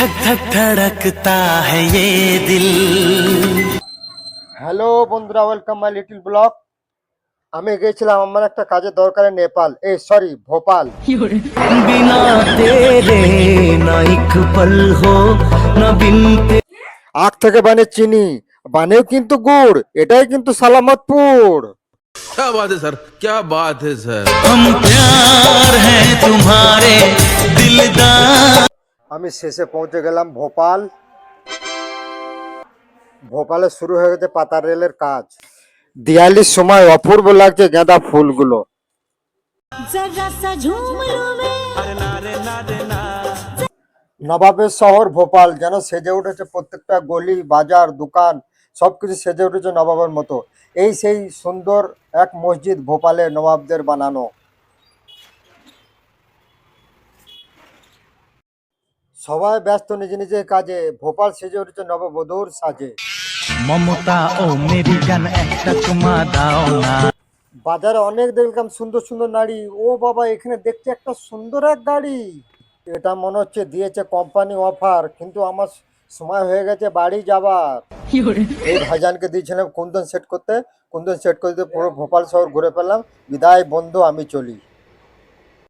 धक धक धड़कता है ये दिल। হ্যালো বন্ধুরা, ওয়েলকাম মাই লিটল ব্লগ। আমি গিয়েছিলাম আমার একটা কাজের দরকারে নেপাল, সরি ভোপাল। बिना तेरे ना एक पल हो ना बिन আখ থেকে বানে চিনি, বানেও কিন্তু গুড়, এটাই কিন্তু সালামতপুর। क्या बात है सर, क्या बात है सर। हम प्यार है तुम्हारे दिलदार। আমি শেষে পৌঁছে গেলাম ভোপাল। ভোপালে শুরু হয়ে গেছে পাতার রেলের কাজ। দিওয়ালির সময় অপূর্ব লাগছে গাঁদা ফুলগুলো। নবাবের শহর ভোপাল যেন সেজে উঠেছে, প্রত্যেকটা গলি বাজার দোকান সবকিছু সেজে উঠেছে নবাবের মতো। এই সেই সুন্দর এক মসজিদ ভোপালে নবাবদের বানানো। সবাই ব্যস্ত নিজ নিজের কাজে, ভোপাল সেজে উঠেছে নববধূর সাজে। মমতা ও মেরি জান একটা চুমা দাও না। বাজারে অনেক দেখলাম সুন্দর সুন্দর নারী। ও বাবা, এখানে দেখতে একটা সুন্দর এক গাড়ি। এটা মনে হচ্ছে দিয়েছে কোম্পানি অফার, কিন্তু আমার সময় হয়ে গেছে বাড়ি যাবার। এই ভাইজানকে দিয়েছিলাম কুন্দন সেট করতে, কুন্দন সেট করতে পুরো ভোপাল শহর ঘুরে পেলাম। বিদায় বন্ধু, আমি চলি।